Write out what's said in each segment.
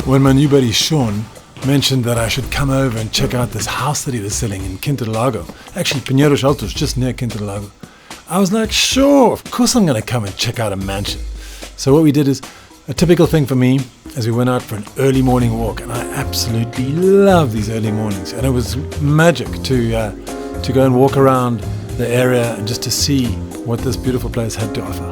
when my new buddy Shaun mentioned that I should come over and check out this house that he was selling in Quinta do Lago. Actually, Pinheiros Altos, just near Quinta do Lago. I was like, sure, of course I'm going to come and check out a mansion. So what we did is a typical thing for me as we went out for an early morning walk, and I absolutely love these early mornings. And it was magic to go and walk around the area and just to see what this beautiful place had to offer.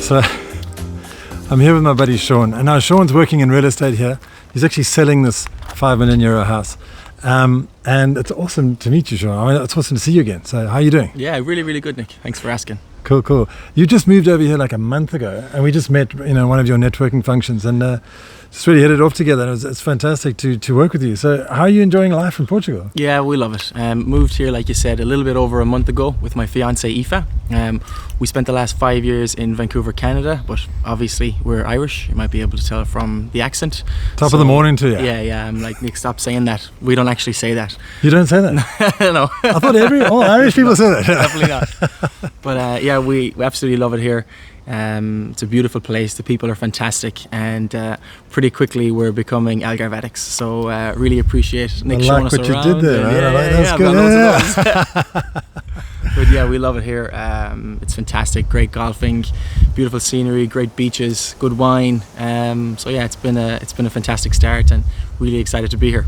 So I'm here with my buddy Shaun, and now Shaun's working in real estate here. He's actually selling this €5 million house. And it's awesome to meet you, Shaun. I mean, it's awesome to see you again. So how are you doing? Yeah, really, really good, Nick. Thanks for asking. Cool. You just moved over here like a month ago, and we just met, one of your networking functions, and just really hit it off together. And it's fantastic to work with you. So how are you enjoying life in Portugal? Yeah, we love it. Moved here, like you said, a little bit over a month ago with my fiance Aoife. We spent the last 5 years in Vancouver, Canada, but obviously we're Irish. You might be able to tell from the accent. Top of the morning to you. Yeah. I'm like, Nick, stop saying that. We don't actually say that. You don't say that? No. I thought all Irish people say that. Definitely not. But yeah, we absolutely love it here. It's a beautiful place. The people are fantastic, and pretty quickly we're becoming Algarve addicts. So really appreciate Nick showing us around. I like what you did there. That's good. But yeah, we love it here. It's fantastic. Great golfing, beautiful scenery, great beaches, good wine. So yeah, it's been a fantastic start, and really excited to be here.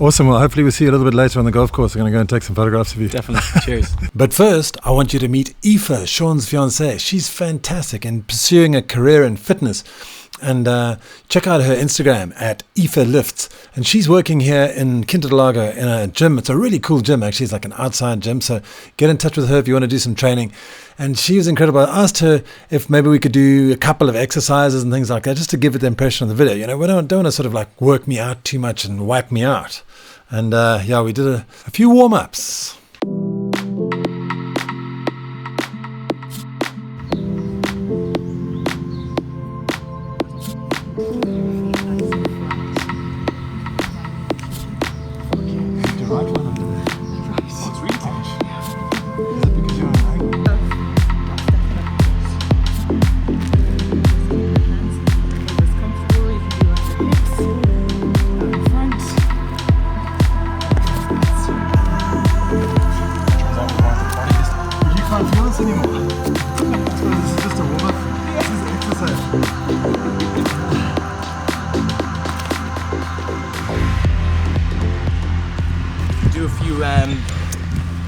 Awesome. Well, hopefully we'll see you a little bit later on the golf course. We're going to go and take some photographs of you. Definitely. Cheers. But first, I want you to meet Aoife, Shaun's fiancée. She's fantastic and pursuing a career in fitness. And check out her Instagram at Aoife Lifts. And she's working here in Quinta do Lago in a gym. It's a really cool gym, actually. It's like an outside gym. So get in touch with her if you want to do some training. And she was incredible. I asked her if maybe we could do a couple of exercises and things like that, just to give it the impression of the video. We don't want to sort of like work me out too much and wipe me out. And yeah, we did a few warm-ups.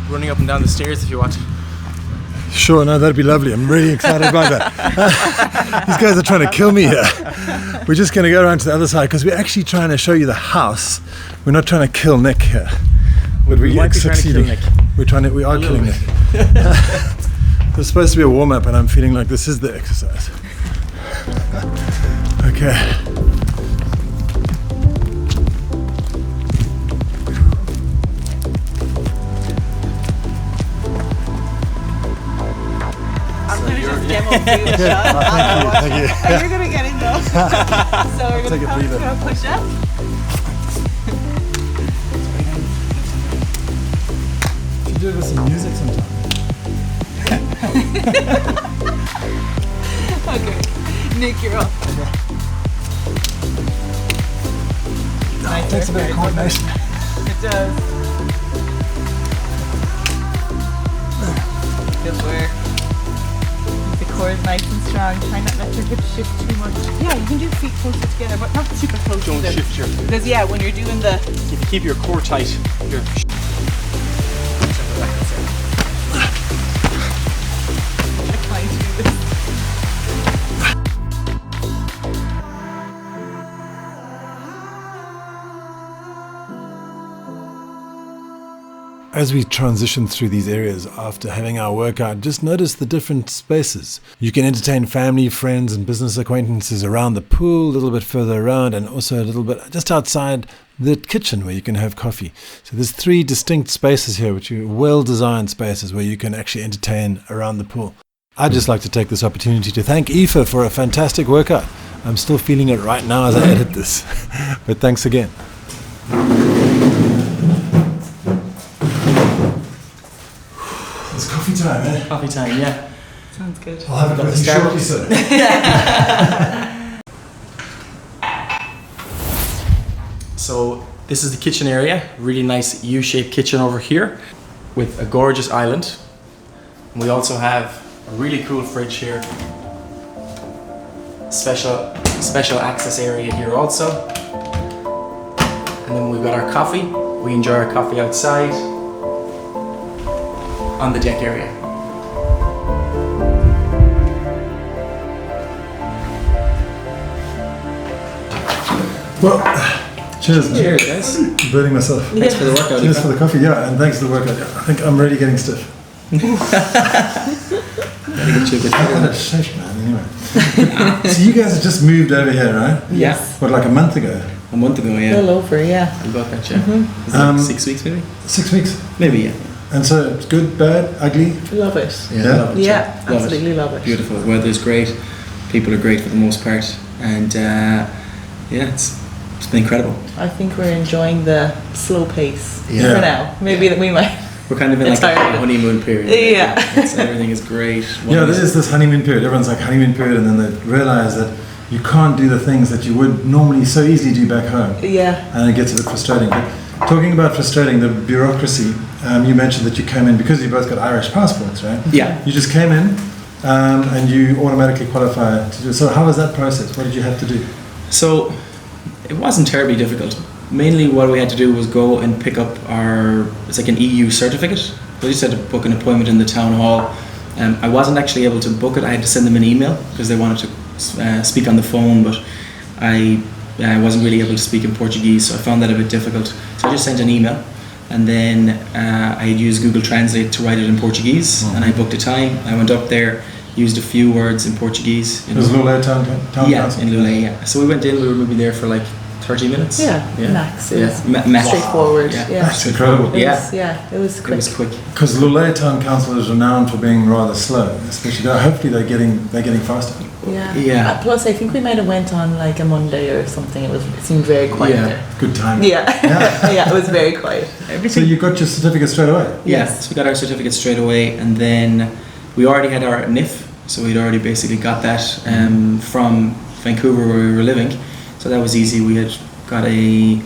Running up and down the stairs if you want. Sure, no, that'd be lovely. I'm really excited about that. These guys are trying to kill me here. We're just going to go around to the other side because we're actually trying to show you the house. We're not trying to kill Nick here. But we might be succeeding. Trying to kill Nick. We are killing Nick. There's supposed to be a warm-up, and I'm feeling like this is the exercise. Okay. Thank you. Thank You're gonna get in though. So we're gonna come to a push up. You should do it with some music sometime. Okay. Nick, you're up. It takes a bit of coordination. It does. Good work. Core is nice and strong. Try not to let your hips shift too much. Yeah, you can do feet closer together, but not super close. Don't shift your... Because yeah, when you're doing the... If you keep your core tight, you're... I'm trying to do this. As we transition through these areas after having our workout, just notice the different spaces. You can entertain family, friends, and business acquaintances around the pool, a little bit further around, and also a little bit just outside the kitchen where you can have coffee. So there's 3 distinct spaces here, which are well-designed spaces where you can actually entertain around the pool. I'd just like to take this opportunity to thank Aoife for a fantastic workout. I'm still feeling it right now as I edit this. But thanks again. It's coffee time, eh? Coffee time, yeah. Sounds good. I'll have it with you shortly, sir. So this is the kitchen area. Really nice U-shaped kitchen over here with a gorgeous island. And we also have a really cool fridge here. Special access area here also. And then we've got our coffee. We enjoy our coffee outside on the deck area. Well, cheers. Cheers, guys. I'm burning myself. Thanks for the workout. Cheers for the coffee, yeah, and thanks for the workout. I think I'm really getting stiff. Gotta get you a bit I've better. had a shake, man, anyway. So you guys have just moved over here, right? Yeah, What, like a month ago? a month ago, yeah. All over, yeah. We got that, yeah. Was it like 6 weeks maybe? 6 weeks. Maybe, yeah. And so it's good, bad, ugly? Love it. Yeah. Love it, Yeah, Love absolutely it. love it. Beautiful. The weather's great. People are great for the most part. And yeah, it's been incredible. I think we're enjoying the slow pace Yeah. for now. Maybe that we might. We're kind of in like a Entirely. honeymoon period. Yeah. Everything is great. Yeah, there is this honeymoon period. Everyone's like honeymoon period, and then they realize that you can't do the things that you would normally so easily do back home. Yeah. And it gets a bit frustrating. But talking about frustrating, the bureaucracy, you mentioned that you came in because you both got Irish passports, right? Yeah. You just came in and you automatically qualify to do. So how was that process? What did you have to do? So it wasn't terribly difficult. Mainly what we had to do was go and pick up it's like an EU certificate. We just had to book an appointment in the town hall. I wasn't actually able to book it. I had to send them an email because they wanted to speak on the phone, but I wasn't really able to speak in Portuguese, so I found that a bit difficult. So I just sent an email, and then I had used Google Translate to write it in Portuguese, and I booked a time. I went up there, used a few words in Portuguese. It was Lule Town Yeah, Council? in Lule, yeah. So we went in, we were maybe there for like 30 minutes. Yeah. Max. It was Max. straightforward. Yeah. Yeah. That's incredible. It Yeah. was, it was It quick. was quick. Because Lule Town Council is renowned for being rather slow, especially hopefully they're getting faster. Yeah. Yeah. Plus, I think we might have went on like a Monday or something. It seemed very quiet Yeah. there. Good time. Yeah. Yeah. It was very quiet. So you got your certificate straight away? Yeah, so we got our certificate straight away, and then we already had our NIF, so we'd already basically got that from Vancouver where we were living, so that was easy. We had got a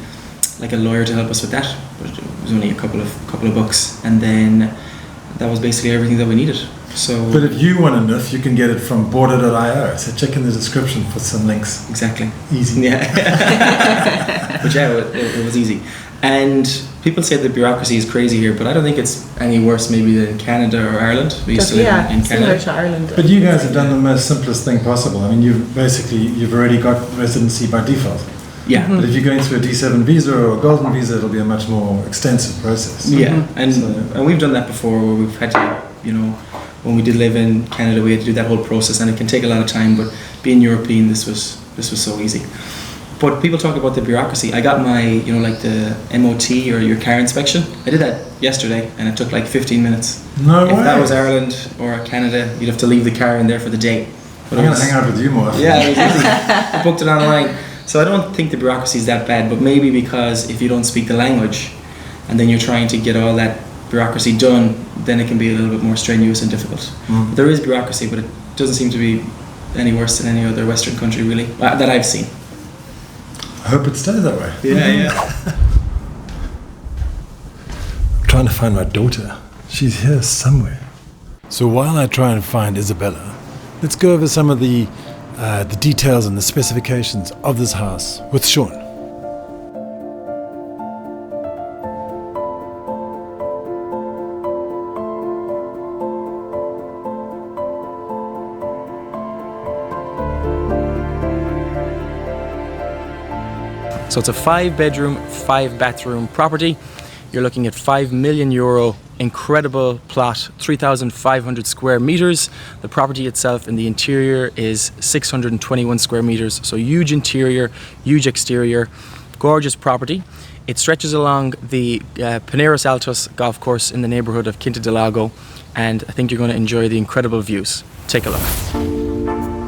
lawyer to help us with that, but it was only a couple of bucks, and then that was basically everything that we needed. So But if you want a NIF, you can get it from border.io, so check in the description for some links. exactly. Easy. Yeah. But yeah, it was easy. And people say the bureaucracy is crazy here, but I don't think it's any worse maybe than Canada or Ireland. We used to live in similar Canada. to Ireland. But you guys have done the most simplest thing possible. I mean, you've already got residency by default. Yeah. But if you're going through a D7 visa or a golden visa, it'll be a much more extensive process. Yeah, and So- and we've done that before where we've had to, when we did live in Canada, we had to do that whole process, and it can take a lot of time, but being European, this was so easy. But people talk about the bureaucracy. I got my, like the MOT or your car inspection. I did that yesterday, and it took like 15 minutes. No If way. that was Ireland or Canada, you'd have to leave the car in there for the day. But I'm it going was- to hang out with you more. Yeah, it was easy. I booked it online. So I don't think the bureaucracy is that bad, but maybe because if you don't speak the language and then you're trying to get all that bureaucracy done, then it can be a little bit more strenuous and difficult. Mm. There is bureaucracy, but it doesn't seem to be any worse than any other Western country, really, that I've seen. I hope it stays that way. Yeah. I'm trying to find my daughter. She's here somewhere. So while I try and find Isabella, let's go over some of the details and the specifications of this house with Shaun. So it's a 5-bedroom, 5-bathroom property. You're looking at €5 million, incredible plot, 3,500 square meters. The property itself in the interior is 621 square meters. So huge interior, huge exterior, gorgeous property. It stretches along the Pineiros Altos golf course in the neighborhood of Quinta del Lago, and I think you're going to enjoy the incredible views. Take a look.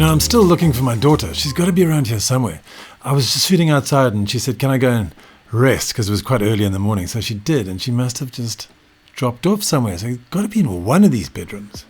I'm still looking for my daughter. She's got to be around here somewhere. I was just feeding outside and she said, can I go and rest? Because it was quite early in the morning. So she did, and she must have just dropped off somewhere. So it's got to be in one of these bedrooms.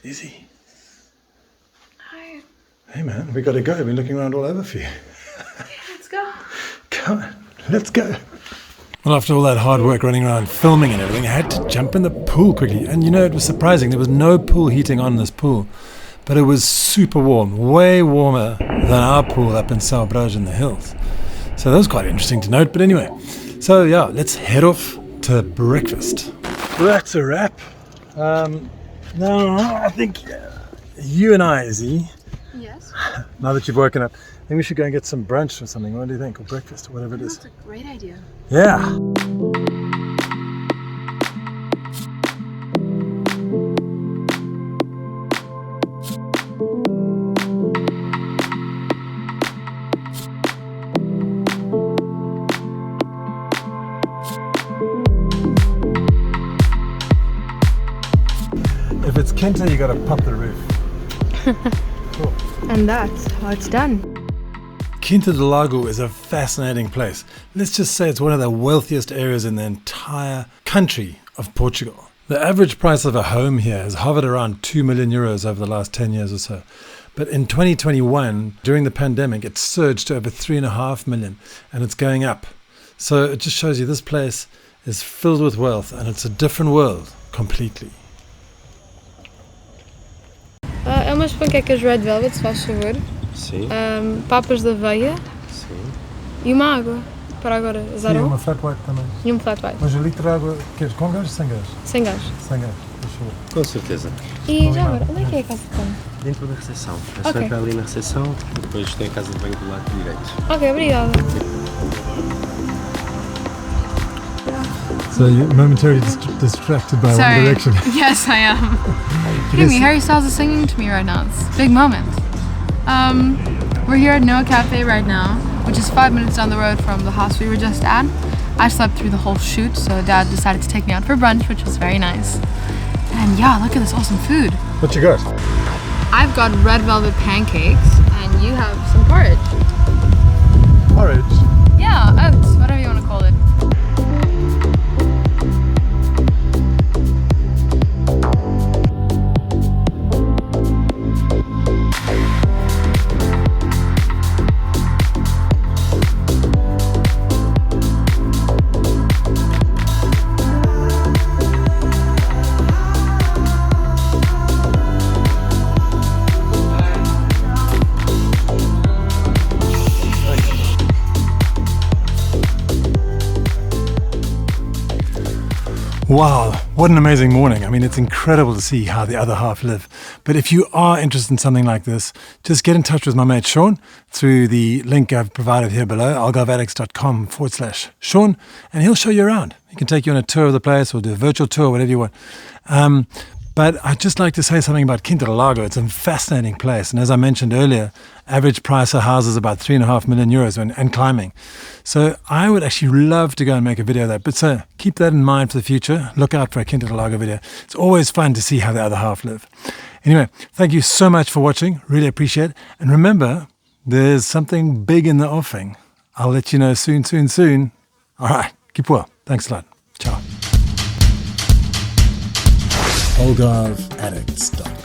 Izzy. Hi. Hey man, we got to go. I've been looking around all over for you. Let's go. Come on, let's go. Well, after all that hard work running around filming and everything, I had to jump in the pool quickly. And it was surprising. There was no pool heating on this pool, but it was super warm, way warmer than our pool up in Salbraj in the hills. So that was quite interesting to note. But anyway, so yeah, let's head off to breakfast. That's a wrap. Now, I think you and I, Izzy, Yes. now that you've woken up, I think we should go and get some brunch or something. What do you think? Or breakfast or whatever it is. That's a great idea. Yeah. If it's Kenta, you got to pop the roof. Cool. And that's how it's done. Quinta do Lago is a fascinating place. Let's just say it's one of the wealthiest areas in the entire country of Portugal. The average price of a home here has hovered around 2 million euros over the last 10 years or so. But in 2021, during the pandemic, it surged to over 3.5 million, and it's going up. So it just shows you this place is filled with wealth, and it's a different world completely. É umas panquecas red velvet, se faz favor. Sim, Papas de aveia sim. e uma água. Para agora, Sim, 01 uma flat white também. e um flat white. Mas o litro de água, queres com gás ou sem gás? Sem gás. Sem gás, deixa eu ver. Com certeza. E já agora, onde é que é a casa de banho? Dentro da recepção. É Ok. só entrar ali na recepção, depois tem a casa de banho do lado direito. Ok, obrigada. So you're momentarily distracted by one direction. Yes, I am. Look at me, Harry Styles is singing to me right now. It's a big moment. We're here at NOA Café right now, which is 5 minutes down the road from the house we were just at. I slept through the whole shoot, so Dad decided to take me out for brunch, which was very nice. And yeah, look at this awesome food. What you got? I've got red velvet pancakes, and you have some porridge. Porridge. Yeah, oats, whatever you want to call it. Wow, what an amazing morning. I mean, it's incredible to see how the other half live. But if you are interested in something like this, just get in touch with my mate Shaun through the link I've provided here below, algarveaddicts.com/Shaun, and he'll show you around. He can take you on a tour of the place or do a virtual tour, whatever you want. But I'd just like to say something about Quinta do Lago. It's a fascinating place. And as I mentioned earlier, average price of houses about 3.5 million euros and climbing. So I would actually love to go and make a video of that. But so keep that in mind for the future. Look out for a Quinta do Lago video. It's always fun to see how the other half live. Anyway, thank you so much for watching. Really appreciate it. And remember, there's something big in the offing. I'll let you know soon. All right. Keep well. Thanks a lot. Ciao. AlgarveAddicts.com